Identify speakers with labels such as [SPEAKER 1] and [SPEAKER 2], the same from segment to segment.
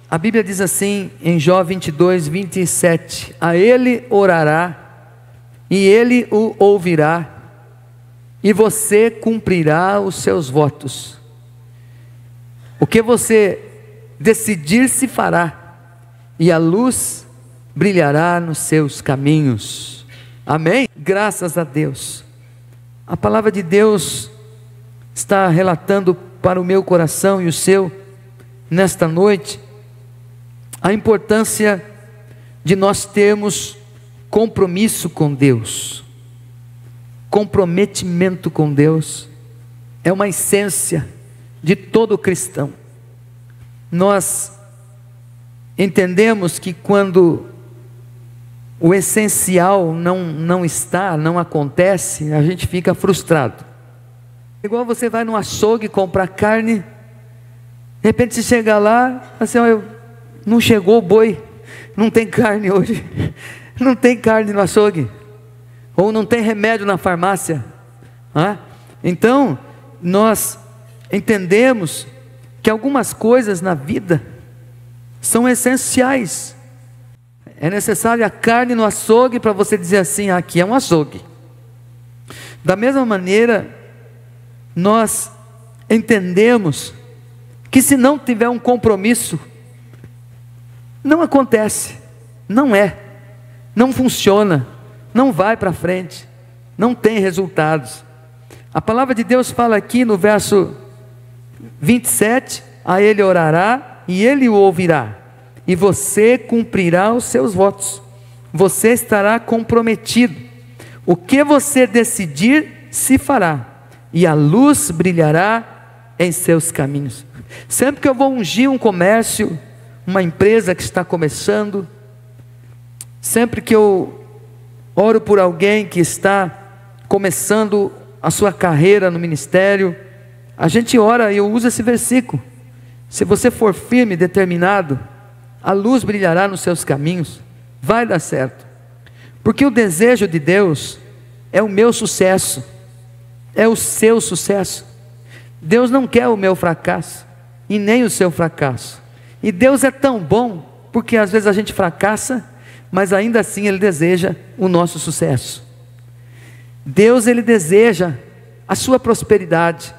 [SPEAKER 1] A Bíblia diz assim em Jó 22, 27: a ele orará, e ele o ouvirá, e você cumprirá os seus votos. O que você decidir se fará, e a luz brilhará nos seus caminhos. Amém? Graças a Deus. A palavra de Deus está relatando para o meu coração e o seu, nesta noite, a importância de nós termos compromisso com Deus. Comprometimento com Deus é uma essência de todo cristão. Nós entendemos que quando o essencial não acontece, a gente fica frustrado. Igual você vai no açougue comprar carne, de repente você chega lá, assim, não chegou o boi, não tem carne hoje, não tem carne no açougue, ou não tem remédio na farmácia. Então, nós entendemos que algumas coisas na vida são essenciais. É necessária a carne no açougue para você dizer assim: aqui é um açougue. Da mesma maneira, nós entendemos que se não tiver um compromisso, não acontece, não funciona, não vai para frente, não tem resultados. A palavra de Deus fala aqui no verso 27: a ele orará e ele o ouvirá, e você cumprirá os seus votos. Você estará comprometido. O que você decidir se fará, e a luz brilhará em seus caminhos. Sempre que eu vou ungir um comércio, uma empresa que está começando, sempre que eu oro por alguém que está começando a sua carreira no ministério, a gente ora e eu uso esse versículo: se você for firme e determinado, a luz brilhará nos seus caminhos, vai dar certo. Porque o desejo de Deus é o meu sucesso, é o seu sucesso. Deus não quer o meu fracasso e nem o seu fracasso. E Deus é tão bom, porque às vezes a gente fracassa, mas ainda assim Ele deseja o nosso sucesso. Deus, Ele deseja a sua prosperidade,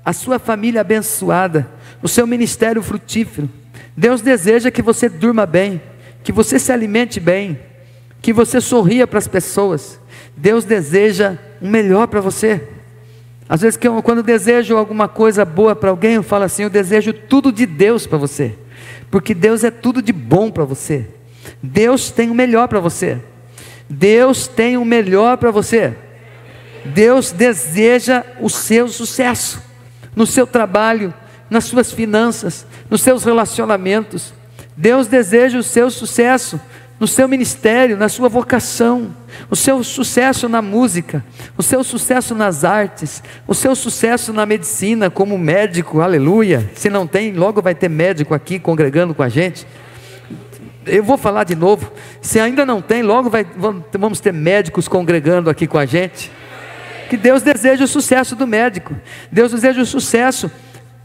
[SPEAKER 1] a sua família abençoada, o seu ministério frutífero. Deus deseja que você durma bem, que você se alimente bem, que você sorria para as pessoas. Deus deseja o melhor para você. Às vezes quando eu desejo alguma coisa boa para alguém, eu falo assim: eu desejo tudo de Deus para você, porque Deus é tudo de bom para você. Deus tem o melhor para você. Deus tem o melhor para você. Deus deseja o seu sucesso, no seu trabalho, nas suas finanças, nos seus relacionamentos. Deus deseja o seu sucesso no seu ministério, na sua vocação, o seu sucesso na música, o seu sucesso nas artes, o seu sucesso na medicina como médico, aleluia. Se não tem, logo vai ter médico aqui congregando com a gente. Eu vou falar de novo, se ainda não tem, logo vamos ter médicos congregando aqui com a gente. Que Deus deseja o sucesso do médico, Deus deseja o sucesso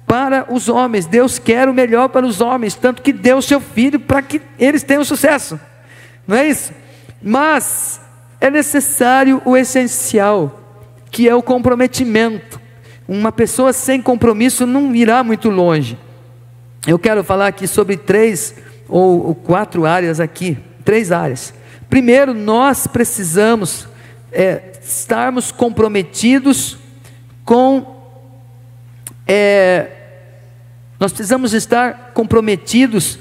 [SPEAKER 1] para os homens. Deus quer o melhor para os homens, tanto que deu o seu filho para que eles tenham sucesso, não é isso? Mas é necessário o essencial, que é o comprometimento. Uma pessoa sem compromisso não irá muito longe. Eu quero falar aqui sobre 3 ou 4 áreas aqui, 3 áreas. Primeiro, nós precisamos estarmos comprometidos com nós precisamos estar comprometidos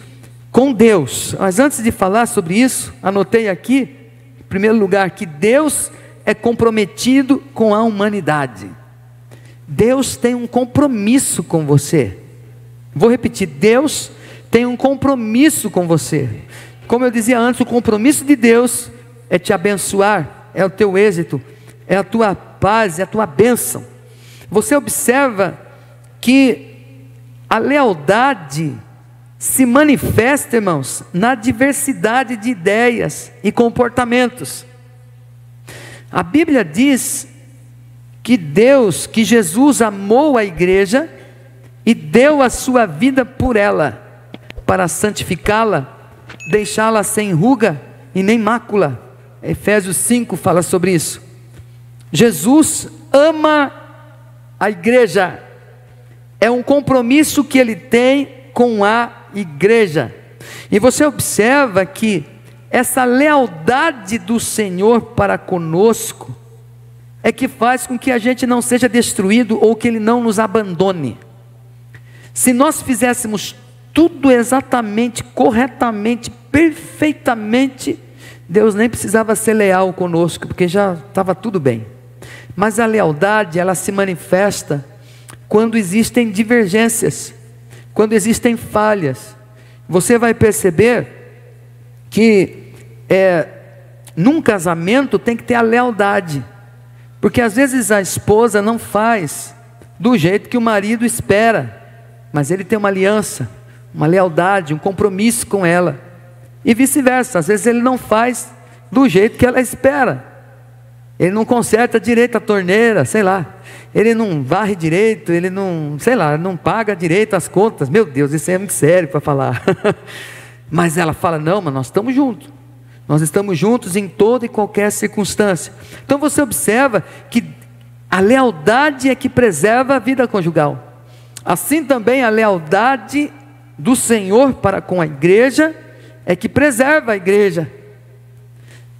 [SPEAKER 1] com Deus. Mas antes de falar sobre isso, anotei aqui, em primeiro lugar, que Deus é comprometido com a humanidade. Deus tem um compromisso com você. Vou repetir: Deus tem um compromisso com você. Como eu dizia antes, o compromisso de Deus é te abençoar, é o teu êxito, é a tua paz, é a tua bênção. Você observa que a lealdade se manifesta, irmãos, na diversidade de ideias e comportamentos. A Bíblia diz que Jesus amou a igreja e deu a sua vida por ela, para santificá-la, deixá-la sem ruga e nem mácula. Efésios 5 fala sobre isso. Jesus ama a igreja, é um compromisso que Ele tem com a igreja. E você observa que essa lealdade do Senhor para conosco é que faz com que a gente não seja destruído ou que Ele não nos abandone. Se nós fizéssemos tudo exatamente, corretamente, perfeitamente, Deus nem precisava ser leal conosco, porque já estava tudo bem. Mas a lealdade, ela se manifesta quando existem divergências, quando existem falhas. Você vai perceber que num casamento tem que ter a lealdade, porque às vezes a esposa não faz do jeito que o marido espera, mas ele tem uma aliança, uma lealdade, um compromisso com ela, e vice-versa. Às vezes ele não faz do jeito que ela espera, ele não conserta direito a torneira, sei lá, ele não varre direito, ele não, sei lá, não paga direito as contas. Meu Deus, isso é muito sério para falar. Mas ela fala, não, mas nós estamos juntos, nós estamos juntos em toda e qualquer circunstância. Então você observa que a lealdade é que preserva a vida conjugal. Assim também a lealdade do Senhor para com a igreja é que preserva a igreja.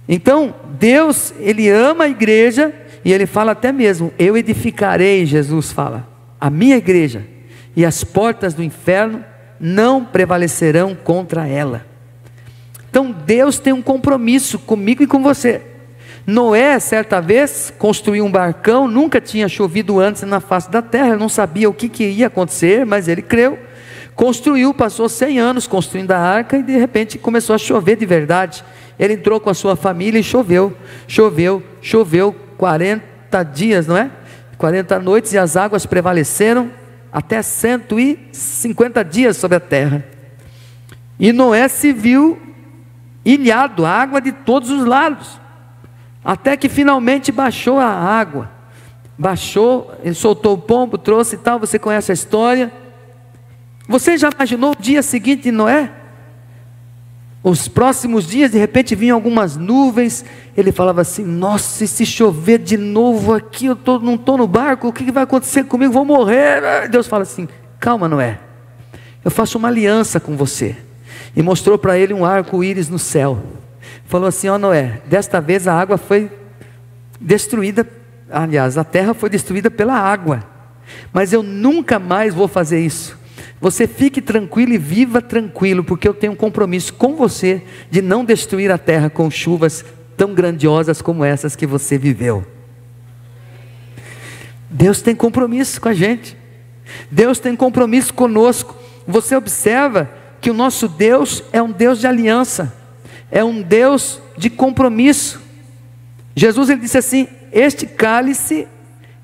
[SPEAKER 1] Então Deus, Ele ama a igreja, e Ele fala até mesmo, eu edificarei, Jesus fala, a minha igreja, e as portas do inferno não prevalecerão contra ela. Então Deus tem um compromisso comigo e com você. Noé, certa vez, construiu um barcão, nunca tinha chovido antes na face da terra, não sabia o que ia acontecer, mas ele creu, construiu, passou 100 anos construindo a arca, e de repente começou a chover de verdade. Ele entrou com a sua família e choveu, 40 dias, não é? 40 noites, e as águas prevaleceram até 150 dias sobre a terra. E Noé se viu ilhado, água de todos os lados, até que finalmente baixou a água. Baixou, ele soltou o pombo, trouxe e tal, você conhece a história. Você já imaginou o dia seguinte de Noé? Os próximos dias, de repente vinham algumas nuvens, ele falava assim, nossa, e se chover de novo aqui, eu não estou no barco, o que vai acontecer comigo? Vou morrer. Deus fala assim, calma Noé, eu faço uma aliança com você. E mostrou para ele um arco-íris no céu. Falou assim, ó Noé, desta vez a água foi destruída, aliás, a terra foi destruída pela água, mas eu nunca mais vou fazer isso. Você fique tranquilo e viva tranquilo, porque eu tenho um compromisso com você de não destruir a terra com chuvas tão grandiosas como essas que você viveu. Deus tem compromisso com a gente, Deus tem compromisso conosco. Você observa que o nosso Deus é um Deus de aliança, é um Deus de compromisso. Jesus, ele disse assim, este cálice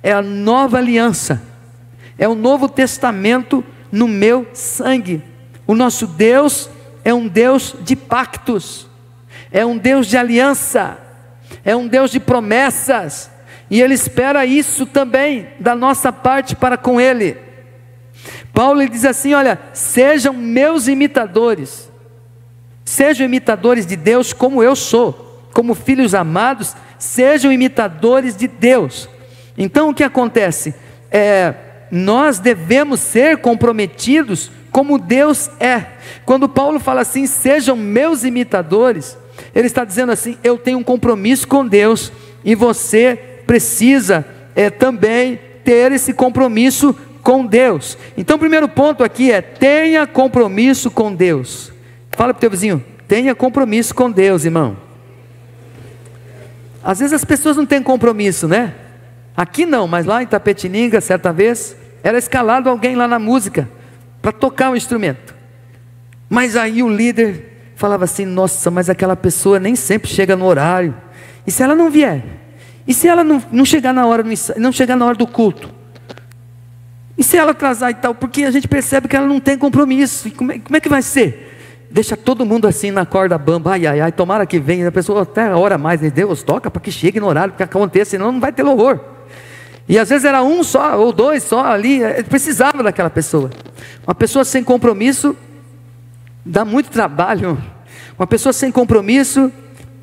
[SPEAKER 1] é a nova aliança, é o novo testamento no meu sangue. O nosso Deus é um Deus de pactos, é um Deus de aliança, é um Deus de promessas, e Ele espera isso também da nossa parte para com Ele. Paulo, ele diz assim, olha, sejam meus imitadores, sejam imitadores de Deus como eu sou, como filhos amados, sejam imitadores de Deus. Então o que acontece? Nós devemos ser comprometidos como Deus é. Quando Paulo fala assim, sejam meus imitadores, ele está dizendo assim, eu tenho um compromisso com Deus, e você precisa também ter esse compromisso com Deus. Então o primeiro ponto aqui é, tenha compromisso com Deus. Fala para o teu vizinho, tenha compromisso com Deus, irmão. Às vezes as pessoas não têm compromisso, né? Aqui não, mas lá em Itapetininga, certa vez, era escalado alguém lá na música, para tocar um instrumento. Mas aí o líder falava assim, nossa, mas aquela pessoa nem sempre chega no horário. E se ela não vier? E se ela não chegar na hora, não chegar na hora do culto? E se ela atrasar e tal? Porque a gente percebe que ela não tem compromisso. E como é que vai ser? Deixa todo mundo assim na corda bamba, ai, ai, ai, tomara que venha. A pessoa até a hora mais, Deus, toca para que chegue no horário, para que aconteça, senão não vai ter louvor. E às vezes era um só, ou dois só ali, precisava daquela pessoa. Uma pessoa sem compromisso, dá muito trabalho. Uma pessoa sem compromisso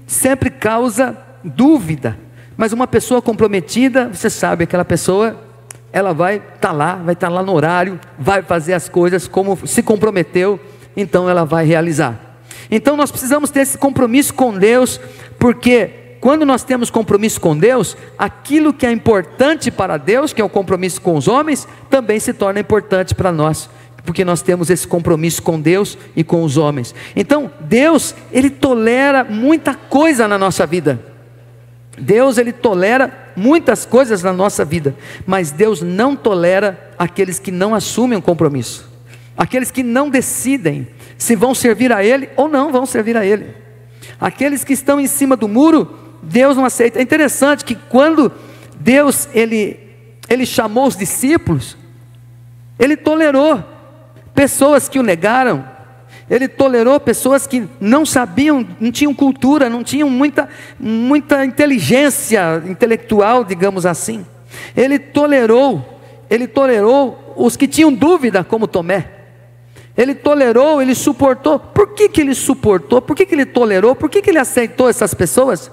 [SPEAKER 1] sempre causa dúvida, mas uma pessoa comprometida, você sabe, aquela pessoa, ela vai estar lá no horário, vai fazer as coisas como se comprometeu, então ela vai realizar. Então nós precisamos ter esse compromisso com Deus, porque quando nós temos compromisso com Deus, aquilo que é importante para Deus, que é o compromisso com os homens, também se torna importante para nós, porque nós temos esse compromisso com Deus e com os homens. Então Deus, Ele tolera muita coisa na nossa vida. Deus, Ele tolera muitas coisas na nossa vida, mas Deus não tolera aqueles que não assumem um compromisso, aqueles que não decidem se vão servir a Ele ou não vão servir a Ele. Aqueles que estão em cima do muro, Deus não aceita. É interessante que quando Deus ele chamou os discípulos, Ele tolerou pessoas que o negaram, Ele tolerou pessoas que não sabiam, não tinham cultura, não tinham muita inteligência intelectual, digamos assim. Ele tolerou os que tinham dúvida, como Tomé. Ele tolerou, Ele suportou. Por que Ele suportou? Por que Ele tolerou? Por que Ele aceitou essas pessoas?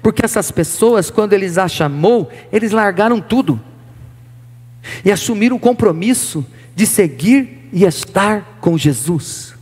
[SPEAKER 1] Porque essas pessoas, quando Ele as chamou, eles largaram tudo e assumiram o compromisso de seguir e estar com Jesus.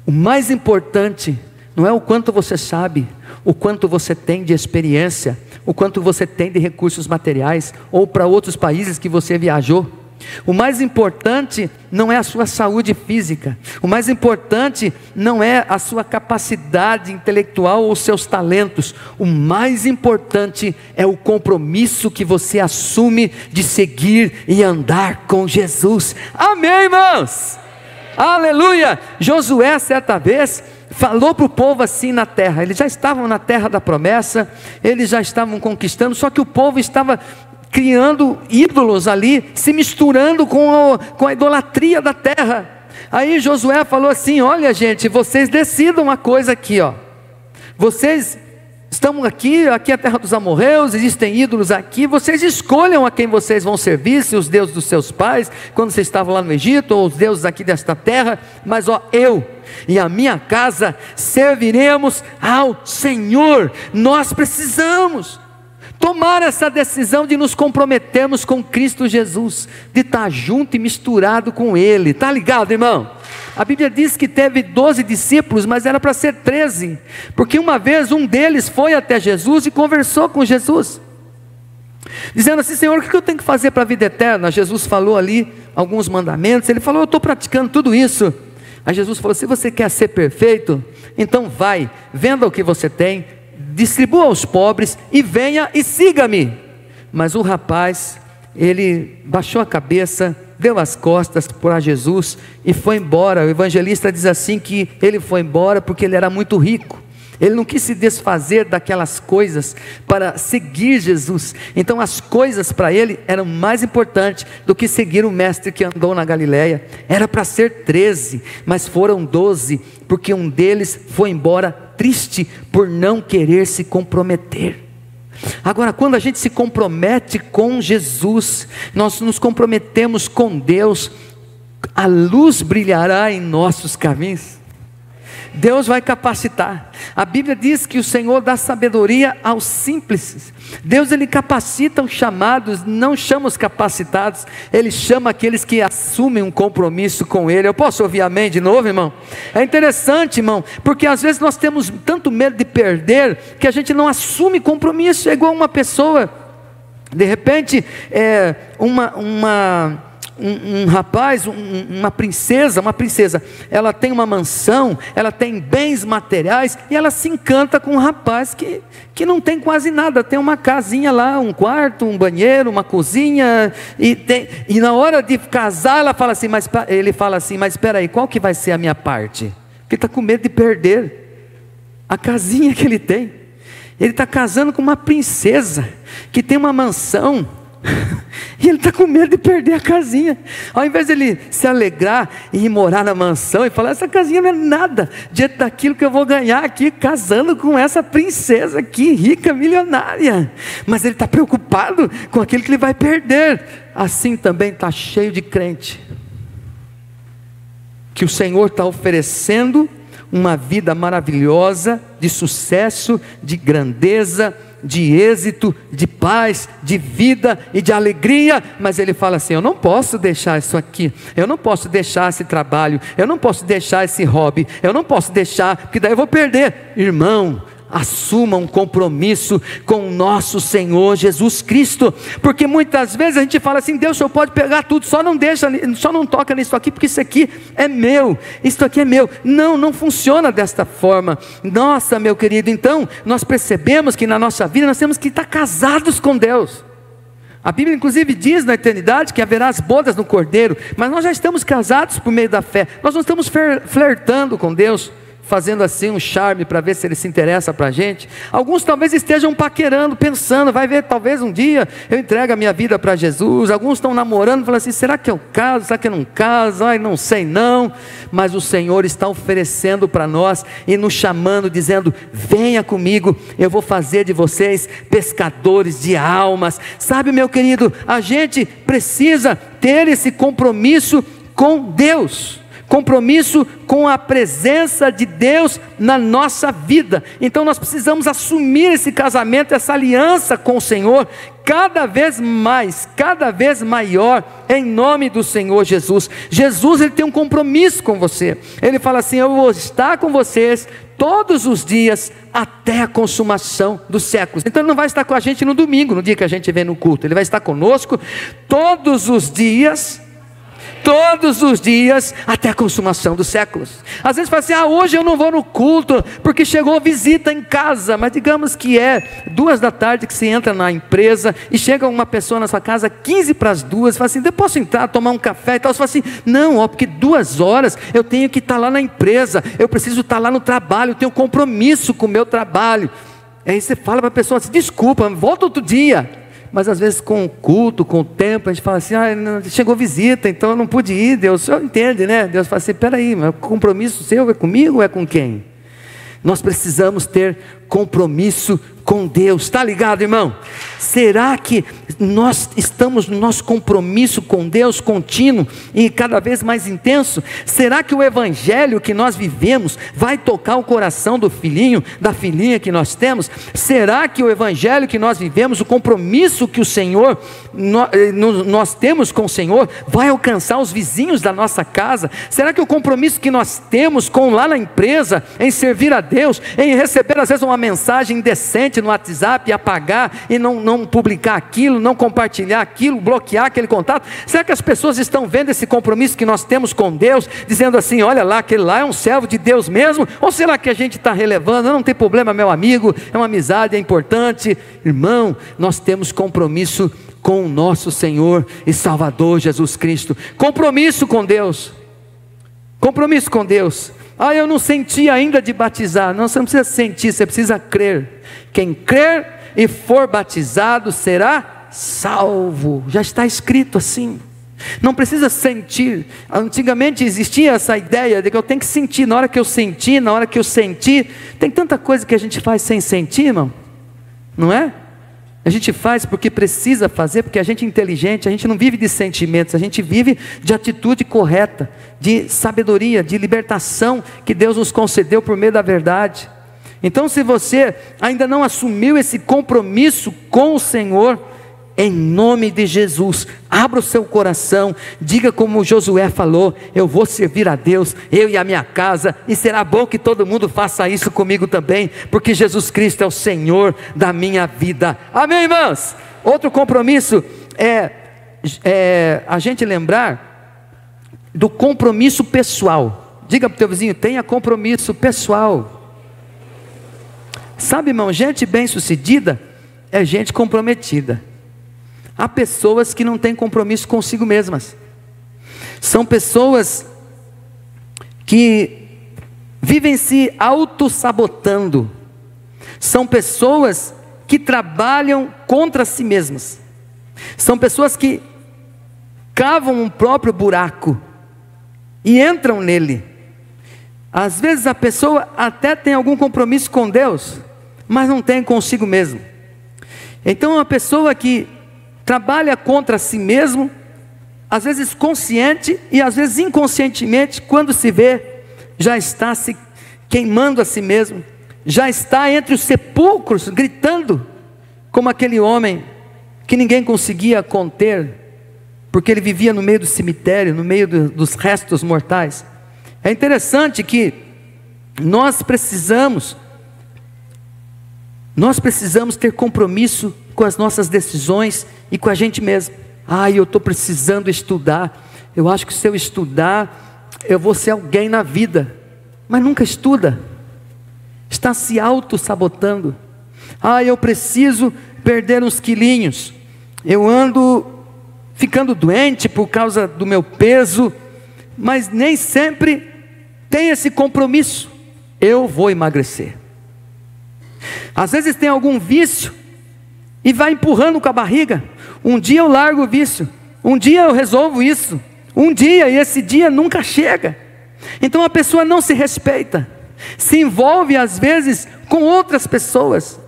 [SPEAKER 1] O mais importante não é o quanto você sabe, o quanto você tem de experiência, o quanto você tem de recursos materiais, ou para outros países que você viajou. O mais importante não é a sua saúde física, o mais importante não é a sua capacidade intelectual ou os seus talentos. O mais importante é o compromisso que você assume de seguir e andar com Jesus. Amém, irmãos? Aleluia! Josué certa vez falou para o povo assim na terra. Eles já estavam na terra da promessa, eles já estavam conquistando, só que o povo estava criando ídolos ali, se misturando com a idolatria da terra. Aí Josué falou assim: olha gente, vocês decidam uma coisa aqui, ó. Vocês estão aqui é a terra dos amorreus, existem ídolos aqui, vocês escolham a quem vocês vão servir, se os deuses dos seus pais, quando vocês estavam lá no Egito, ou os deuses aqui desta terra, mas ó, eu e a minha casa serviremos ao Senhor. Nós precisamos tomar essa decisão de nos comprometermos com Cristo Jesus, de estar junto e misturado com Ele. Está ligado, irmão? A Bíblia diz que teve 12 discípulos, mas era para ser 13, porque uma vez um deles foi até Jesus e conversou com Jesus, dizendo assim: Senhor, o que eu tenho que fazer para a vida eterna? Jesus falou ali alguns mandamentos, ele falou: eu estou praticando tudo isso. Aí Jesus falou: se você quer ser perfeito, então vai, venda o que você tem, distribua aos pobres e venha e siga-me. Mas o rapaz, ele baixou a cabeça, deu as costas para Jesus e foi embora. O evangelista diz assim que ele foi embora porque ele era muito rico. Ele não quis se desfazer daquelas coisas para seguir Jesus. Então as coisas para ele eram mais importantes do que seguir o mestre que andou na Galileia. Era para ser 13, mas foram 12, porque um deles foi embora triste por não querer se comprometer. Agora, quando a gente se compromete com Jesus, nós nos comprometemos com Deus, a luz brilhará em nossos caminhos. Deus vai capacitar. A Bíblia diz que o Senhor dá sabedoria aos simples. Deus, Ele capacita os chamados, não chama os capacitados. Ele chama aqueles que assumem um compromisso com Ele. Eu posso ouvir amém de novo, irmão? É interessante, irmão, porque às vezes nós temos tanto medo de perder, que a gente não assume compromisso. É igual uma pessoa, de repente, um rapaz, uma princesa, ela tem uma mansão, ela tem bens materiais, e ela se encanta com um rapaz que não tem quase nada, tem uma casinha lá, um quarto, um banheiro, uma cozinha, e na hora de casar, ele fala assim, mas espera aí, qual que vai ser a minha parte? Porque está com medo de perder a casinha que ele tem. Ele está casando com uma princesa, que tem uma mansão, e ele está com medo de perder a casinha. Ao invés de ele se alegrar e ir morar na mansão e falar: essa casinha não é nada diante daquilo que eu vou ganhar aqui casando com essa princesa aqui, rica, milionária. Mas ele está preocupado com aquilo que ele vai perder. Assim também está cheio de crente que o Senhor está oferecendo uma vida maravilhosa, de sucesso, de grandeza, de êxito, de paz, de vida e de alegria, mas ele fala assim: eu não posso deixar isso aqui, eu não posso deixar esse trabalho, eu não posso deixar esse hobby, eu não posso deixar, porque daí eu vou perder. Irmão, assuma um compromisso com o nosso Senhor Jesus Cristo, porque muitas vezes a gente fala assim: Deus, o Senhor pode pegar tudo, só não toca nisso aqui, porque isso aqui é meu, isso aqui é meu. Não funciona desta forma. Nossa, meu querido, então nós percebemos que na nossa vida nós temos que estar casados com Deus. A Bíblia inclusive diz na eternidade que haverá as bodas no Cordeiro, mas nós já estamos casados por meio da fé, nós não estamos flertando com Deus, fazendo assim um charme para ver se ele se interessa para a gente. Alguns talvez estejam paquerando, pensando, vai ver, talvez um dia eu entregue a minha vida para Jesus. Alguns estão namorando, falando assim: será que eu caso, será que eu não caso? Ai, não sei não. Mas o Senhor está oferecendo para nós e nos chamando, dizendo: venha comigo, eu vou fazer de vocês pescadores de almas. Sabe, meu querido, a gente precisa ter esse compromisso com Deus, compromisso com a presença de Deus na nossa vida. Então nós precisamos assumir esse casamento, essa aliança com o Senhor, cada vez mais, cada vez maior, em nome do Senhor Jesus. Jesus, ele tem um compromisso com você. Ele fala assim: eu vou estar com vocês todos os dias até a consumação dos séculos. Então ele não vai estar com a gente no domingo, no dia que a gente vem no culto. Ele vai estar conosco todos os dias até a consumação dos séculos. Às vezes fala assim: hoje eu não vou no culto porque chegou visita em casa. Mas digamos que é 2 da tarde que se entra na empresa e chega uma pessoa na sua casa 15 para as 2, fala assim: eu posso entrar, tomar um café e tal? Você fala assim: não, porque 2 horas eu tenho que estar lá na empresa, eu preciso estar lá no trabalho, eu tenho compromisso com o meu trabalho. Aí você fala para a pessoa assim: desculpa, volta outro dia. Mas às vezes com o culto, com o tempo, a gente fala assim: chegou visita, então eu não pude ir. Deus, o senhor entende, né? Deus fala assim: peraí, mas o compromisso seu é comigo ou é com quem? Nós precisamos ter compromisso com Deus, está ligado, irmão? Será que nós estamos no nosso compromisso com Deus contínuo e cada vez mais intenso? Será que o evangelho que nós vivemos vai tocar o coração do filhinho, da filhinha que nós temos? Será que o evangelho que nós vivemos, o compromisso que o Senhor, nós temos com o Senhor, vai alcançar os vizinhos da nossa casa? Será que o compromisso que nós temos com lá na empresa, em servir a Deus, em receber às vezes uma mensagem indecente no WhatsApp e apagar e não publicar aquilo, não compartilhar aquilo, bloquear aquele contato? Será que as pessoas estão vendo esse compromisso que nós temos com Deus, dizendo assim: olha lá, aquele lá é um servo de Deus mesmo? Ou será que a gente está relevando? Não tem problema, meu amigo, é uma amizade, é importante. Irmão, nós temos compromisso com o nosso Senhor e Salvador Jesus Cristo. Compromisso com Deus, compromisso com Deus. Eu não senti ainda de batizar. Não, você não precisa sentir, você precisa crer. Quem crer e for batizado será salvo. Já está escrito assim. Não precisa sentir. Antigamente existia essa ideia de que eu tenho que sentir. Na hora que eu senti, tem tanta coisa que a gente faz sem sentir, irmão, não é? A gente faz porque precisa fazer, porque a gente é inteligente. A gente não vive de sentimentos, a gente vive de atitude correta, de sabedoria, de libertação que Deus nos concedeu por meio da verdade. Então, se você ainda não assumiu esse compromisso com o Senhor, em nome de Jesus, abra o seu coração, diga como Josué falou: eu vou servir a Deus, eu e a minha casa, e será bom que todo mundo faça isso comigo também, porque Jesus Cristo é o Senhor da minha vida. Amém, irmãos? Outro compromisso é a gente lembrar do compromisso pessoal. Diga para o teu vizinho: tenha compromisso pessoal. Sabe, irmão, gente bem sucedida é gente comprometida. Há pessoas que não têm compromisso consigo mesmas. São pessoas que vivem se auto-sabotando. São pessoas que trabalham contra si mesmas. São pessoas que cavam um próprio buraco e entram nele. Às vezes a pessoa até tem algum compromisso com Deus, mas não tem consigo mesmo. Então uma pessoa que trabalha contra si mesmo, às vezes consciente e às vezes inconscientemente, quando se vê, já está se queimando a si mesmo, já está entre os sepulcros, gritando, como aquele homem que ninguém conseguia conter, porque ele vivia no meio do cemitério, no meio dos restos mortais. É interessante que nós precisamos ter compromisso com as nossas decisões e com a gente mesmo. Eu estou precisando estudar, eu acho que se eu estudar, eu vou ser alguém na vida, mas nunca estuda, está se auto-sabotando. Eu preciso perder uns quilinhos, eu ando ficando doente por causa do meu peso, mas nem sempre tem esse compromisso, eu vou emagrecer. Às vezes tem algum vício, e vai empurrando com a barriga, um dia eu largo o vício, um dia eu resolvo isso, um dia, e esse dia nunca chega. Então a pessoa não se respeita, se envolve às vezes com outras pessoas,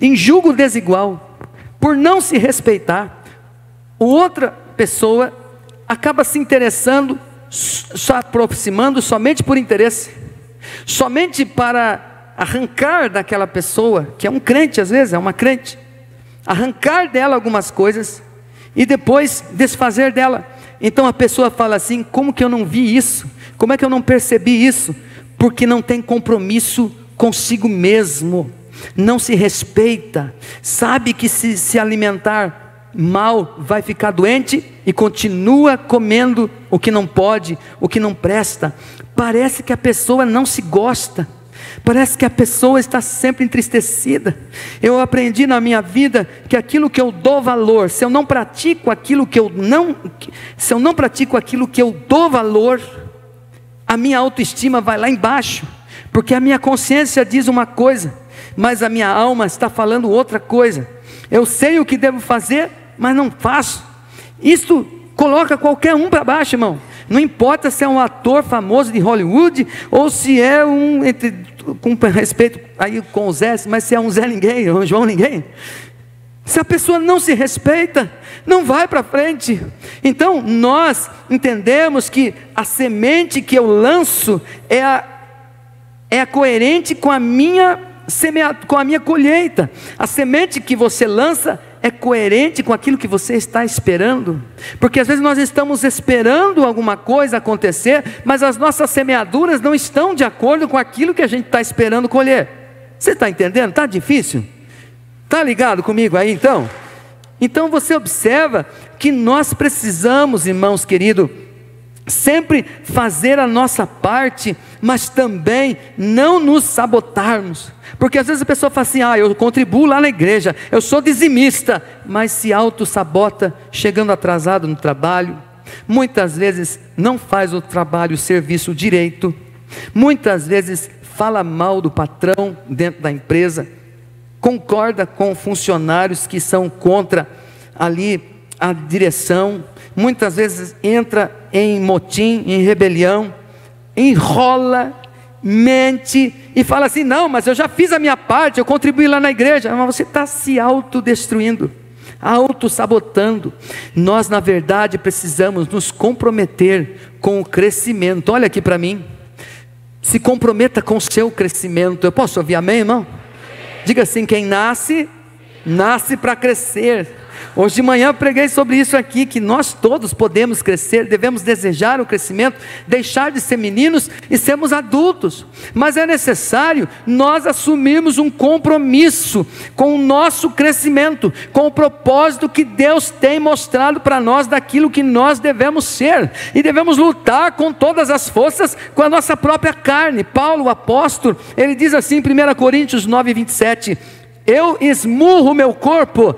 [SPEAKER 1] em julgo desigual, por não se respeitar. Outra pessoa acaba se interessando, se aproximando somente por interesse, somente para arrancar daquela pessoa, que é um crente às vezes, é uma crente, arrancar dela algumas coisas, e depois desfazer dela. Então a pessoa fala assim: como que eu não vi isso? Como é que eu não percebi isso? Porque não tem compromisso consigo mesmo, não se respeita, sabe que se alimentar mal vai ficar doente e continua comendo o que não pode, o que não presta. Parece que a pessoa não se gosta, parece que a pessoa está sempre entristecida. Eu aprendi na minha vida que aquilo que eu dou valor, se eu não pratico aquilo que eu dou valor, a minha autoestima vai lá embaixo, porque a minha consciência diz uma coisa, mas a minha alma está falando outra coisa. Eu sei o que devo fazer, mas não faço. Isso coloca qualquer um para baixo, irmão. Não importa se é um ator famoso de Hollywood, ou se é com respeito aí com o Zé, mas se é um Zé ninguém, ou um João ninguém. Se a pessoa não se respeita, não vai para frente. Então nós entendemos que a semente que eu lanço é coerente com a minha colheita. A semente que você lança é coerente com aquilo que você está esperando, porque às vezes nós estamos esperando alguma coisa acontecer, mas as nossas semeaduras não estão de acordo com aquilo que a gente está esperando colher. Você está entendendo? Está difícil? Está ligado comigo aí então? Então você observa que nós precisamos, irmãos queridos, sempre fazer a nossa parte, mas também não nos sabotarmos, porque às vezes a pessoa fala assim: eu contribuo lá na igreja, eu sou dizimista, mas se auto-sabota, chegando atrasado no trabalho, muitas vezes não faz o trabalho, o serviço direito, muitas vezes fala mal do patrão dentro da empresa, concorda com funcionários que são contra ali a direção, muitas vezes entra em motim, em rebelião, enrola, mente e fala assim: não, mas eu já fiz a minha parte, eu contribuí lá na igreja. Mas você está se autodestruindo, auto-sabotando. Nós na verdade precisamos nos comprometer com o crescimento. Olha aqui para mim, se comprometa com o seu crescimento. Eu posso ouvir amém, irmão? Diga assim: quem nasce para crescer. Hoje de manhã eu preguei sobre isso aqui, que nós todos podemos crescer, devemos desejar o crescimento, deixar de ser meninos e sermos adultos, mas é necessário nós assumirmos um compromisso com o nosso crescimento, com o propósito que Deus tem mostrado para nós daquilo que nós devemos ser, e devemos lutar com todas as forças com a nossa própria carne. Paulo, o apóstolo, ele diz assim em 1 Coríntios 9:27, eu esmurro o meu corpo,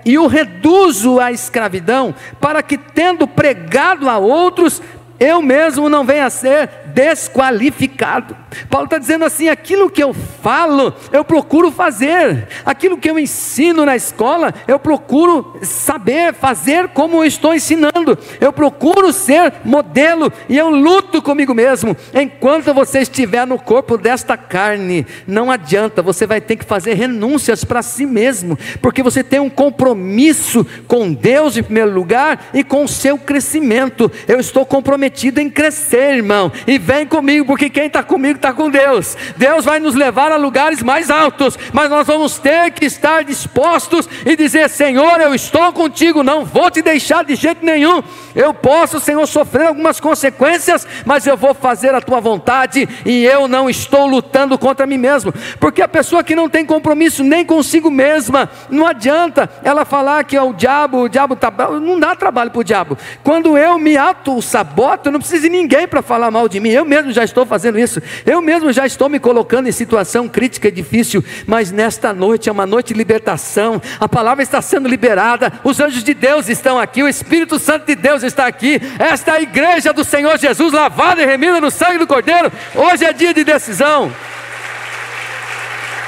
[SPEAKER 1] e o reduzo à escravidão, para que tendo pregado a outros, eu mesmo não venha a ser desqualificado. Paulo está dizendo assim: aquilo que eu falo, eu procuro fazer, aquilo que eu ensino na escola, eu procuro saber fazer como eu estou ensinando, eu procuro ser modelo, e eu luto comigo mesmo. Enquanto você estiver no corpo desta carne, não adianta, você vai ter que fazer renúncias para si mesmo, porque você tem um compromisso com Deus em primeiro lugar, e com o seu crescimento. Eu estou comprometido em crescer, irmão, e vem comigo, porque quem está comigo está com Deus. Deus vai nos levar a lugares mais altos, mas nós vamos ter que estar dispostos e dizer: Senhor, eu estou contigo, não vou te deixar de jeito nenhum. Eu posso, Senhor, sofrer algumas consequências, mas eu vou fazer a tua vontade, e eu não estou lutando contra mim mesmo. Porque a pessoa que não tem compromisso nem consigo mesma, não adianta ela falar que é o diabo tá, não dá trabalho para o diabo. Quando eu me auto-saboto, eu não preciso de ninguém para falar mal de mim, eu mesmo já estou fazendo isso, eu mesmo já estou me colocando em situação crítica e difícil. Mas nesta noite é uma noite de libertação, a palavra está sendo liberada, os anjos de Deus estão aqui, o Espírito Santo de Deus está aqui, esta é a igreja do Senhor Jesus, lavada e remida no sangue do Cordeiro. Hoje é dia de decisão.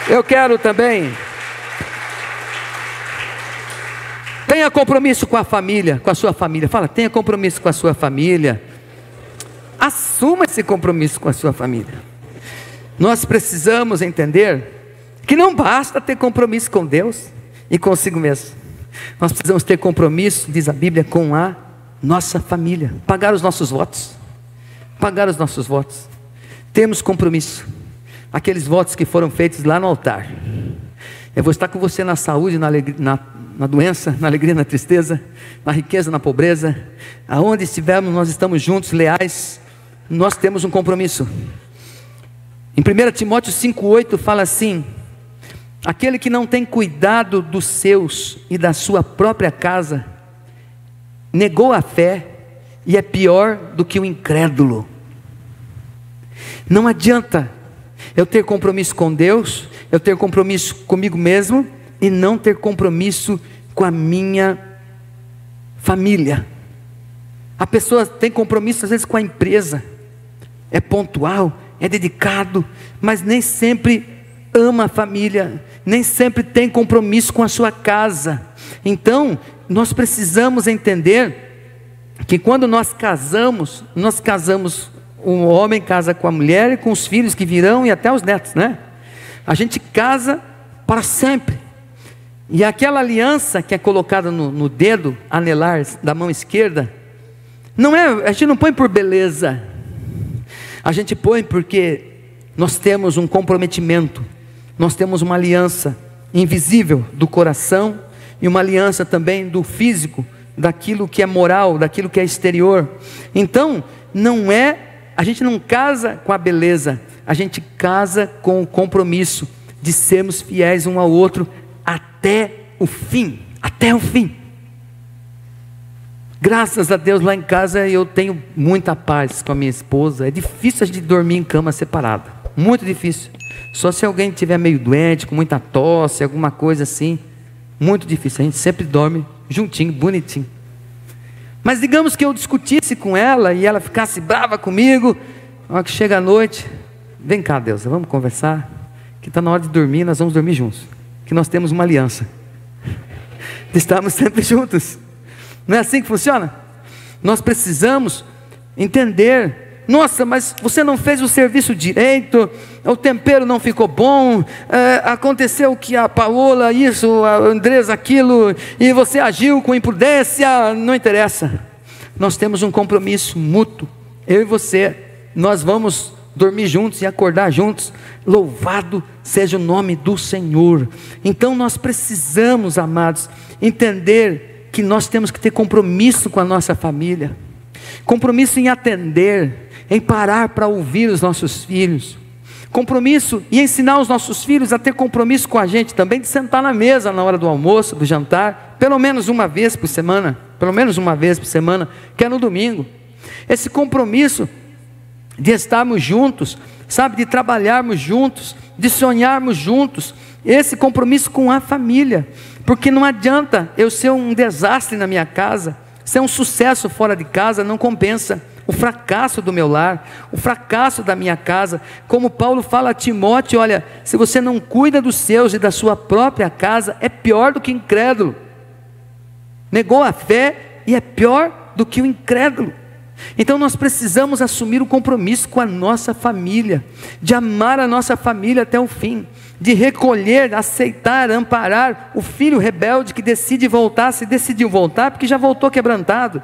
[SPEAKER 1] Eu quero também, tenha compromisso com a família, com a sua família. Fala, tenha compromisso com a sua família. Assuma esse compromisso com a sua família. Nós precisamos entender que não basta ter compromisso com Deus e consigo mesmo. Nós precisamos ter compromisso, diz a Bíblia, com a nossa família. Pagar os nossos votos. Pagar os nossos votos. Temos compromisso. Aqueles votos que foram feitos lá no altar. Eu vou estar com você na saúde, na doença, na alegria, na tristeza, na riqueza, na pobreza. Aonde estivermos, nós estamos juntos, leais. Nós temos um compromisso. Em 1 Timóteo 5,8 fala assim: aquele que não tem cuidado dos seus e da sua própria casa, negou a fé e é pior do que o incrédulo. Não adianta eu ter compromisso com Deus, eu ter compromisso comigo mesmo, e não ter compromisso com a minha família. A pessoa tem compromisso às vezes com a empresa, é pontual, é dedicado, mas nem sempre ama a família, nem sempre tem compromisso com a sua casa. Então nós precisamos entender que quando nós casamos, o homem casa com a mulher e com os filhos que virão e até os netos, né? A gente casa para sempre. E aquela aliança que é colocada no dedo anelar da mão esquerda, a gente não põe por beleza, a gente põe porque nós temos um comprometimento, nós temos uma aliança invisível do coração, e uma aliança também do físico, daquilo que é moral, daquilo que é exterior. Então, a gente não casa com a beleza, a gente casa com o compromisso de sermos fiéis um ao outro até o fim, até o fim. Graças a Deus, lá em casa eu tenho muita paz com a minha esposa. É difícil a gente dormir em cama separada, muito difícil. Só se alguém estiver meio doente, com muita tosse, alguma coisa assim, muito difícil. A gente sempre dorme juntinho, bonitinho. Mas digamos que eu discutisse com ela e ela ficasse brava comigo, na hora que chega a noite: vem cá, Deus, vamos conversar, que está na hora de dormir, nós vamos dormir juntos, que nós temos uma aliança de estarmos sempre juntos. Não é assim que funciona? Nós precisamos entender: nossa, mas você não fez o serviço direito, o tempero não ficou bom, aconteceu que a Paola isso, a Andresa aquilo, e você agiu com imprudência. Não interessa, nós temos um compromisso mútuo, eu e você, nós vamos dormir juntos e acordar juntos. Louvado seja o nome do Senhor. Então nós precisamos, amados, entender que nós temos que ter compromisso com a nossa família, compromisso em atender, em parar para ouvir os nossos filhos, compromisso e ensinar os nossos filhos a ter compromisso com a gente também, de sentar na mesa na hora do almoço, do jantar, pelo menos uma vez por semana, que é no domingo. Esse compromisso de estarmos juntos, sabe, de trabalharmos juntos, de sonharmos juntos, esse compromisso com a família, porque não adianta eu ser um desastre na minha casa, ser um sucesso fora de casa, não compensa. o fracasso do meu lar, o fracasso da minha casa. Como Paulo fala a Timóteo: olha, se você não cuida dos seus e da sua própria casa, é pior do que incrédulo. Negou a fé e é pior do que o incrédulo. Então nós precisamos assumir o compromisso com a nossa família, de amar a nossa família até o fim, de recolher, aceitar, amparar o filho rebelde que decide voltar, se decidiu voltar porque já voltou quebrantado,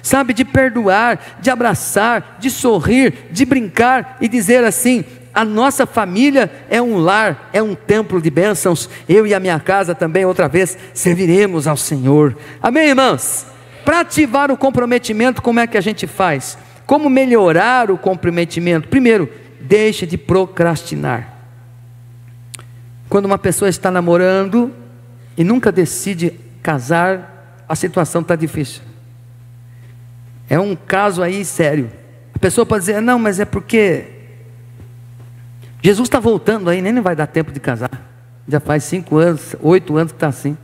[SPEAKER 1] sabe, de perdoar, de abraçar, de sorrir, de brincar e dizer assim: a nossa família é um lar, é um templo de bênçãos, eu e a minha casa também outra vez serviremos ao Senhor. Amém, irmãos? Para ativar o comprometimento, como é que a gente faz? Como melhorar o comprometimento? Primeiro, deixe de procrastinar. Quando uma pessoa está namorando e nunca decide casar, a situação está difícil. É um caso aí sério. A pessoa pode dizer: não, mas é porque Jesus está voltando aí, nem vai dar tempo de casar. Já faz 5 anos, 8 anos que está assim.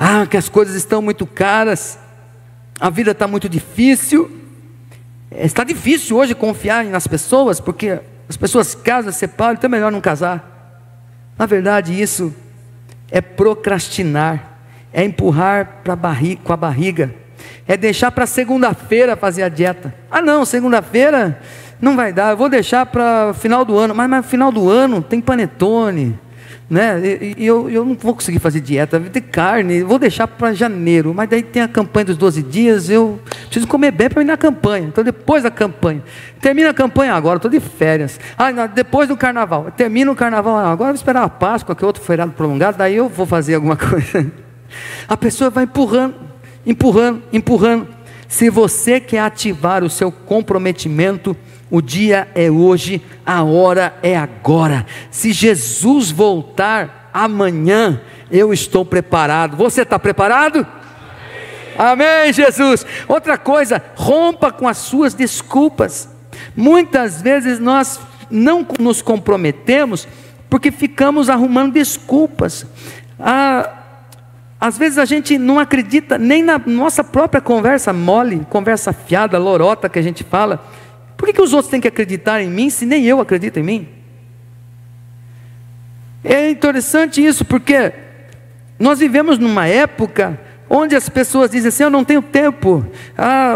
[SPEAKER 1] Ah, que as coisas estão muito caras, a vida está muito difícil. Está difícil hoje confiar nas pessoas, porque as pessoas casam, separam, então é melhor não casar. Na verdade, isso é procrastinar, é empurrar com a barriga, é deixar para segunda-feira fazer a dieta. Ah não, segunda-feira não vai dar, eu vou deixar para final do ano. Mas no final do ano tem panetone, né? E eu não vou conseguir fazer dieta, vai ter carne, vou deixar para janeiro. Mas daí tem a campanha dos 12 dias, eu preciso comer bem para ir na campanha. Então depois da campanha, termina a campanha agora, estou de férias. Ah, não, depois do carnaval, termina o carnaval, agora vou esperar a Páscoa, que é outro feriado prolongado, daí eu vou fazer alguma coisa. A pessoa vai empurrando, empurrando, empurrando. Se você quer ativar o seu comprometimento, o dia é hoje, a hora é agora. Se Jesus voltar amanhã, eu estou preparado. Você está preparado? Amém, Jesus. Outra coisa, rompa com as suas desculpas. Muitas vezes nós não nos comprometemos porque ficamos arrumando desculpas. Às vezes a gente não acredita nem na nossa própria conversa mole, conversa fiada, lorota que a gente fala. Por que os outros têm que acreditar em mim, se nem eu acredito em mim? É interessante isso, porque nós vivemos numa época onde as pessoas dizem assim: eu não tenho tempo,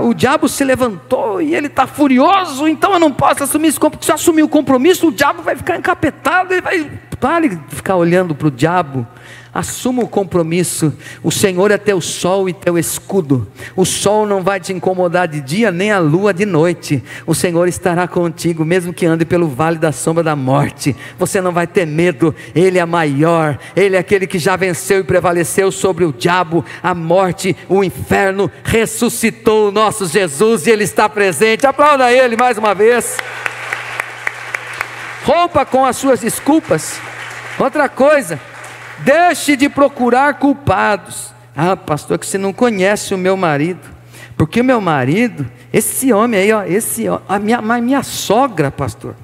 [SPEAKER 1] o diabo se levantou e ele está furioso, então eu não posso assumir esse compromisso. Se eu assumir o compromisso, o diabo vai ficar encapetado, ele vai... Pare de ficar olhando para o diabo. Assuma o compromisso. O Senhor é teu sol e teu escudo. O sol não vai te incomodar de dia, nem a lua de noite. O Senhor estará contigo, mesmo que ande pelo vale da sombra da morte. Você não vai ter medo. Ele é maior. Ele é aquele que já venceu e prevaleceu sobre o diabo, a morte, o inferno. Ressuscitou o nosso Jesus e Ele está presente. Aplauda Ele mais uma vez. Rompa com as suas desculpas. Outra coisa, deixe de procurar culpados. Ah, pastor, que você não conhece o meu marido. Porque o meu marido, esse homem aí, ó, a minha sogra, pastor.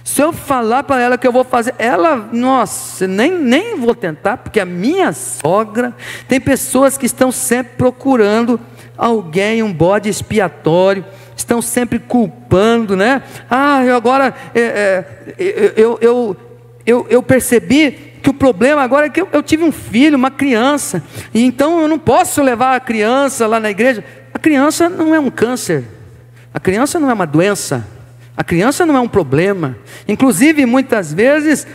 [SPEAKER 1] Se eu falar para ela que eu vou fazer, ela, nossa, nem vou tentar, porque a minha sogra, tem pessoas que estão sempre procurando alguém, um bode expiatório, estão sempre culpando, né? Ah, eu percebi que o problema agora é que eu tive um filho, uma criança, e então eu não posso levar a criança lá na igreja. A criança não é um câncer, a criança não é uma doença, a criança não é um problema. Inclusive muitas vezes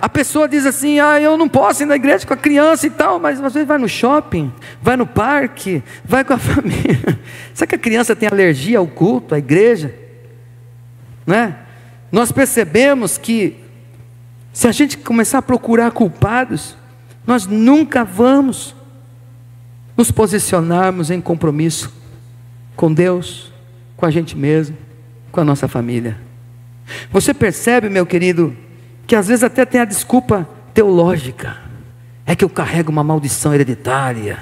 [SPEAKER 1] a pessoa diz assim: eu não posso ir na igreja com a criança e tal, mas às vezes vai no shopping, vai no parque, vai com a família. Será que a criança tem alergia ao culto, à igreja? Né? Nós percebemos que se a gente começar a procurar culpados, nós nunca vamos nos posicionarmos em compromisso com Deus, com a gente mesmo, com a nossa família. Você percebe, meu querido, que às vezes até tem a desculpa teológica: é que eu carrego uma maldição hereditária,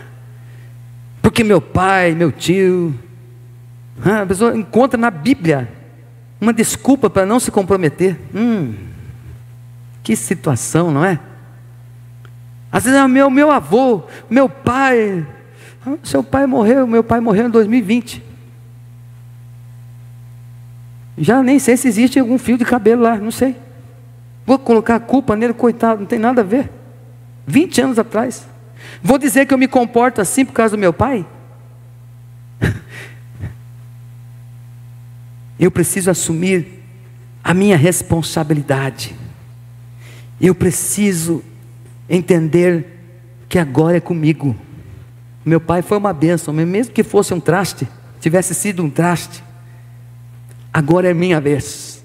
[SPEAKER 1] porque meu pai, meu tio... A pessoa encontra na Bíblia uma desculpa para não se comprometer. Que situação, não é? Às vezes é meu avô, meu pai, Seu pai morreu, meu pai morreu em 2020. Já nem sei se existe algum fio de cabelo lá, não sei. Vou colocar a culpa nele, coitado, não tem nada a ver. 20 anos atrás. Vou dizer que eu me comporto assim por causa do meu pai? Eu preciso assumir a minha responsabilidade. Eu preciso entender que agora é comigo. Meu pai foi uma bênção, mesmo que fosse um traste, tivesse sido um traste, agora é minha vez.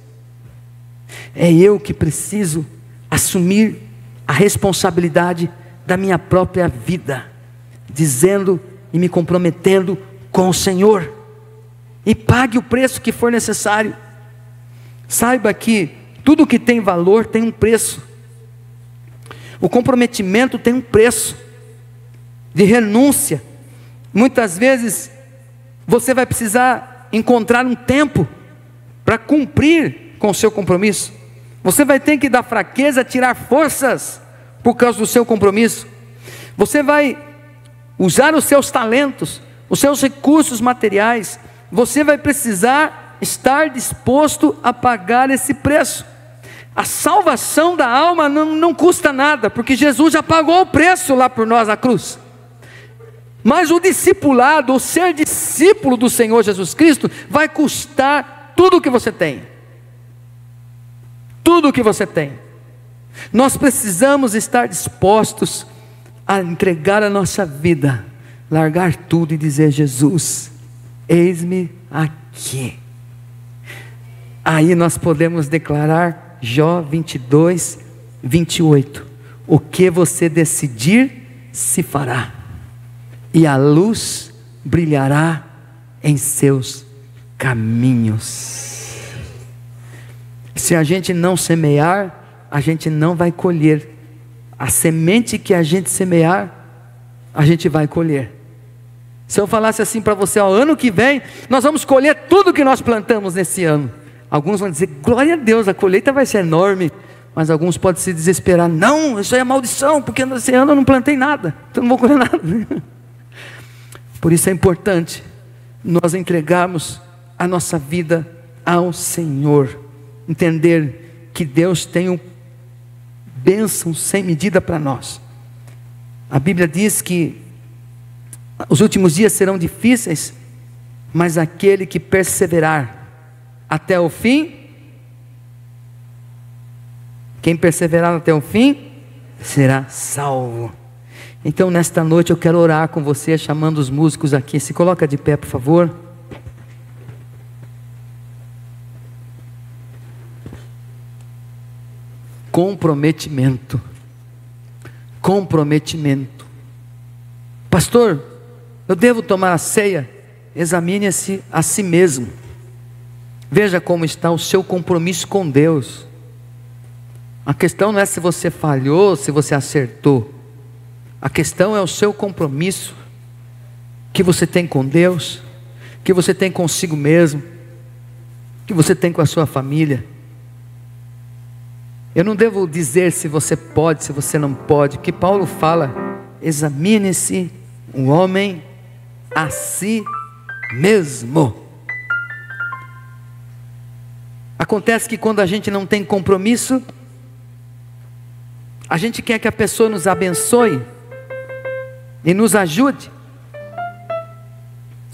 [SPEAKER 1] É eu que preciso assumir a responsabilidade da minha própria vida, dizendo e me comprometendo com o Senhor. E pague o preço que for necessário. Saiba que tudo que tem valor tem um preço. O comprometimento tem um preço de renúncia. Muitas vezes você vai precisar encontrar um tempo para cumprir com o seu compromisso. Você vai ter que da fraqueza tirar forças por causa do seu compromisso. Você vai usar os seus talentos, os seus recursos materiais. Você vai precisar estar disposto a pagar esse preço. A salvação da alma não custa nada, porque Jesus já pagou o preço lá por nós na cruz. Mas o discipulado, o ser discípulo do Senhor Jesus Cristo, vai custar tudo o que você tem. Tudo o que você tem. Nós precisamos estar dispostos a entregar a nossa vida, largar tudo e dizer: Jesus, eis-me aqui. Aí nós podemos declarar Jó 22, 28. O que você decidir, se fará, e a luz brilhará em seus caminhos. Se a gente não semear, a gente não vai colher. A semente que a gente semear, a gente vai colher. Se eu falasse assim para você: ó, ano que vem nós vamos colher tudo que nós plantamos nesse ano, alguns vão dizer: glória a Deus, a colheita vai ser enorme. Mas alguns podem se desesperar: não, isso é maldição, porque nesse ano eu não plantei nada, então não vou colher nada. Por isso é importante nós entregarmos a nossa vida ao Senhor, entender que Deus tem bênção sem medida para nós. A Bíblia diz que os últimos dias serão difíceis, mas aquele que perseverar até o fim, quem perseverar até o fim, será salvo. Então nesta noite eu quero orar com você, chamando os músicos aqui. Se coloca de pé, por favor. Comprometimento. Comprometimento. Pastor, eu devo tomar a ceia? Examine-se a si mesmo. Veja como está o seu compromisso com Deus. A questão não é se você falhou, se você acertou. A questão é o seu compromisso que você tem com Deus, que você tem consigo mesmo, que você tem com a sua família. Eu não devo dizer se você pode, se você não pode, que Paulo fala: examine-se o homem a si mesmo. Acontece que quando a gente não tem compromisso, a gente quer que a pessoa nos abençoe e nos ajude,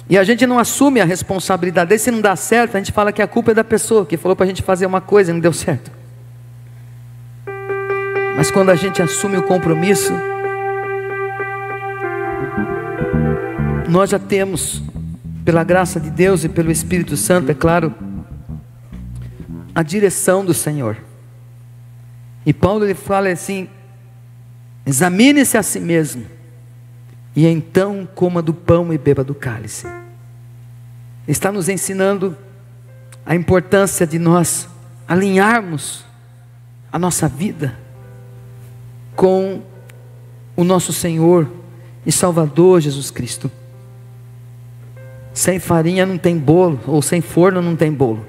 [SPEAKER 1] e a gente não assume a responsabilidade. E se não dá certo, a gente fala que a culpa é da pessoa que falou para a gente fazer uma coisa e não deu certo. Mas quando a gente assume o compromisso, nós já temos, pela graça de Deus e pelo Espírito Santo, é claro, a direção do Senhor. E Paulo ele fala assim: examine-se a si mesmo, e então coma do pão e beba do cálice. Ele está nos ensinando a importância de nós alinharmos a nossa vida com o nosso Senhor e Salvador Jesus Cristo. Sem farinha não tem bolo, ou sem forno não tem bolo.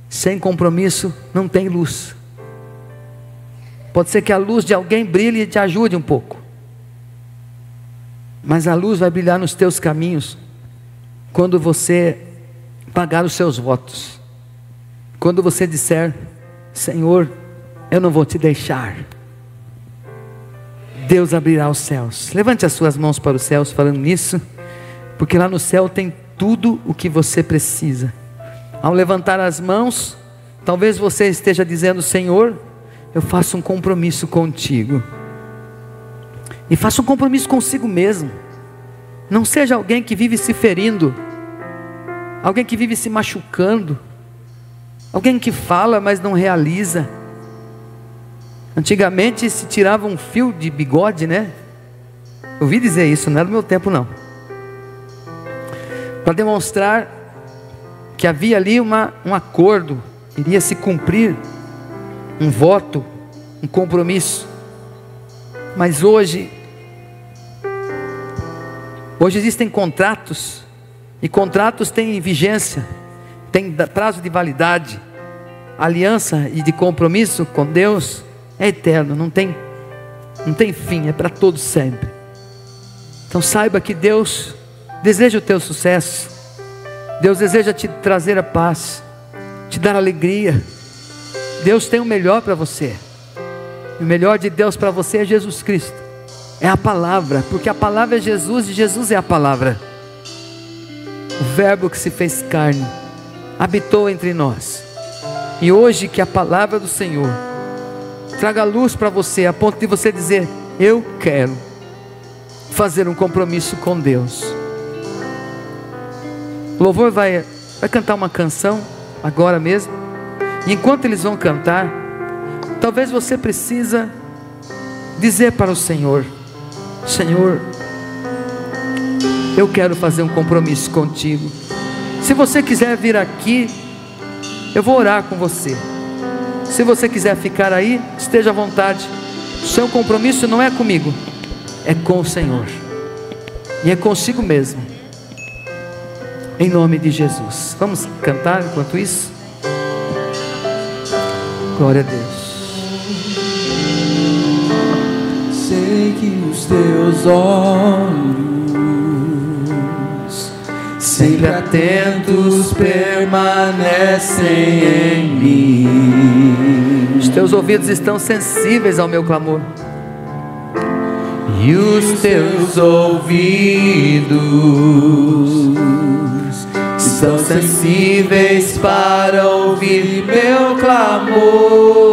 [SPEAKER 1] Sem compromisso não tem luz. Pode ser que a luz de alguém brilhe e te ajude um pouco, Mas a luz vai brilhar nos teus caminhos quando você pagar os seus votos. Quando você disser: Senhor, eu não vou te deixar. Deus abrirá os céus. Levante as suas mãos para os céus falando nisso, porque lá no céu tem tudo o que você precisa. Ao levantar as mãos, talvez você esteja dizendo: Senhor, eu faço um compromisso contigo. E faça um compromisso consigo mesmo. Não seja alguém que vive se ferindo, alguém que vive se machucando, alguém que fala, mas não realiza. Antigamente se tirava um fio de bigode, né? Ouvi dizer isso, não era do meu tempo não. Para demonstrar que havia ali um acordo, iria se cumprir um voto, um compromisso. Mas hoje existem contratos, e contratos têm vigência, têm prazo de validade. Aliança e de compromisso com Deus é eterno, não tem fim, é para todos sempre. Então saiba que Deus deseja o teu sucesso. Deus deseja te trazer a paz, te dar alegria. Deus tem o melhor para você. O melhor de Deus para você é Jesus Cristo, é a palavra, porque a palavra é Jesus e Jesus é a palavra. O verbo que se fez carne habitou entre nós. E hoje que a palavra do Senhor traga luz para você, a ponto de você dizer: eu quero fazer um compromisso com Deus. O louvor vai cantar uma canção agora mesmo. E enquanto eles vão cantar, talvez você precisa dizer para o Senhor: Senhor, eu quero fazer um compromisso contigo. Se você quiser vir aqui, eu vou orar com você. Se você quiser ficar aí, esteja à vontade. O seu compromisso não é comigo, é com o Senhor, e é consigo mesmo, em nome de Jesus. Vamos cantar enquanto isso? Glória a Deus.
[SPEAKER 2] Sei que os teus olhos, sempre atentos, permanecem em mim.
[SPEAKER 1] Os teus ouvidos estão sensíveis ao meu clamor.
[SPEAKER 2] E os teus ouvidos estão sensíveis para ouvir meu clamor.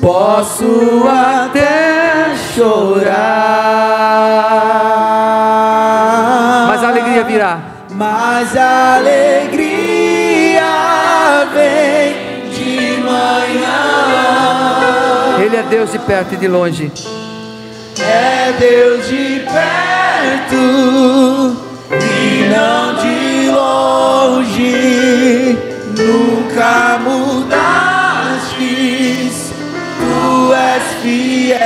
[SPEAKER 2] Posso até chorar,
[SPEAKER 1] mas a alegria virá.
[SPEAKER 2] Mas a alegria vem de manhã.
[SPEAKER 1] Ele é Deus de perto e de longe.
[SPEAKER 2] É Deus de perto e não de longe. Nunca mudaste, tu és fiel.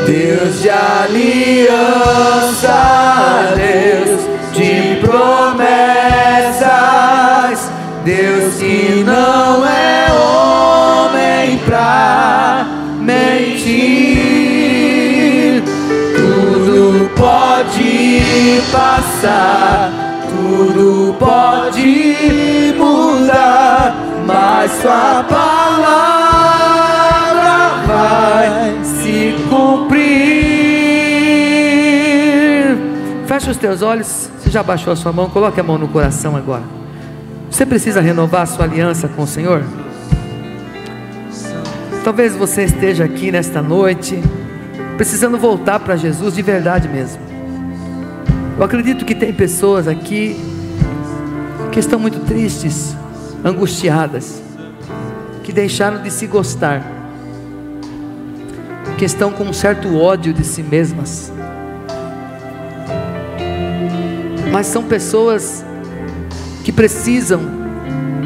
[SPEAKER 2] Deus de aliança, Deus de promessas, Deus que não é homem pra mentir. Tudo pode passar, tudo pode mudar, mas sua palavra vai se cumprir.
[SPEAKER 1] Feche os teus olhos. Você já baixou a sua mão? Coloque a mão no coração agora. Você precisa renovar a sua aliança com o Senhor? Talvez você esteja aqui nesta noite precisando voltar para Jesus de verdade mesmo. Eu acredito que tem pessoas aqui que estão muito tristes, angustiadas, que deixaram de se gostar, que estão com um certo ódio de si mesmas. Mas são pessoas que precisam,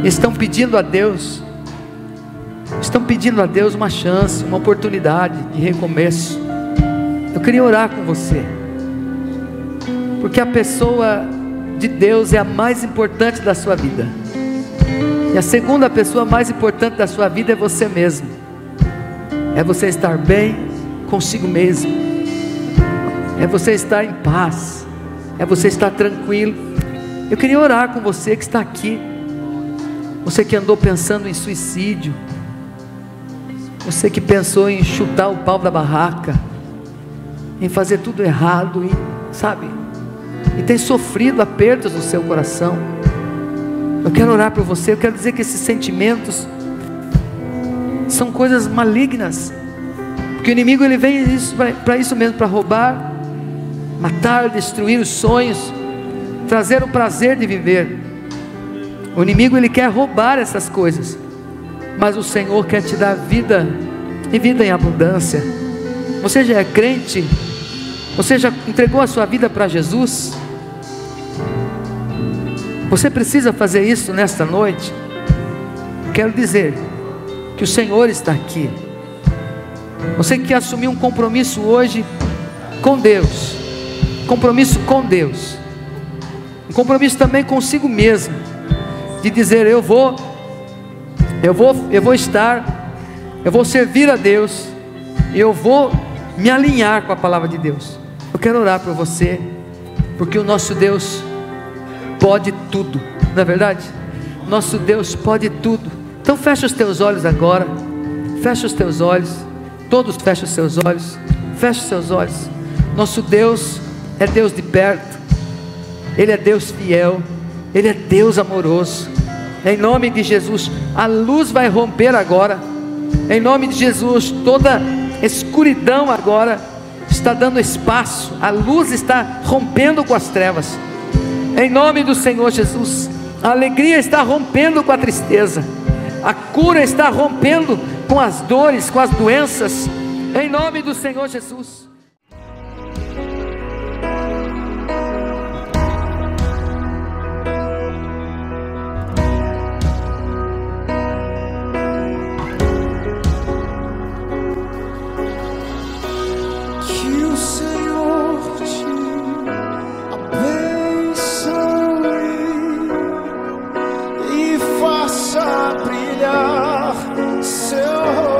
[SPEAKER 1] estão pedindo a Deus uma chance, uma oportunidade de recomeço. Eu queria orar com você, porque a pessoa de Deus é a mais importante da sua vida, e a segunda pessoa mais importante da sua vida é você mesmo. é você estar bem consigo mesmo, é você estar em paz, é você estar tranquilo. Eu queria orar com você que está aqui, você que andou pensando em suicídio, você que pensou em chutar o pau da barraca, em fazer tudo errado, e tem sofrido apertos no seu coração. Eu quero orar por você. Eu quero dizer que esses sentimentos são coisas malignas, porque o inimigo ele vem para isso mesmo, para roubar, matar, destruir os sonhos, trazer o prazer de viver. O inimigo ele quer roubar essas coisas, mas o Senhor quer te dar vida, e vida em abundância. Você já é crente? Você já entregou a sua vida para Jesus? Você precisa fazer isso nesta noite. Quero dizer que o Senhor está aqui. Você que assumiu um compromisso hoje com Deus, compromisso com Deus, um compromisso também consigo mesmo, de dizer: eu vou servir a Deus, eu vou me alinhar com a palavra de Deus. Eu quero orar por você, porque o nosso Deus pode tudo, não é verdade? Nosso Deus pode tudo. Então fecha os teus olhos agora, fecha os teus olhos, todos fecham os seus olhos, fecha os seus olhos. Nosso Deus é Deus de perto, Ele é Deus fiel, Ele é Deus amoroso. Em nome de Jesus, a luz vai romper agora. Em nome de Jesus, toda escuridão agora está dando espaço, a luz está rompendo com as trevas. Em nome do Senhor Jesus, a alegria está rompendo com a tristeza, a cura está rompendo com as dores, com as doenças. Em nome do Senhor Jesus.
[SPEAKER 2] Brilhar seu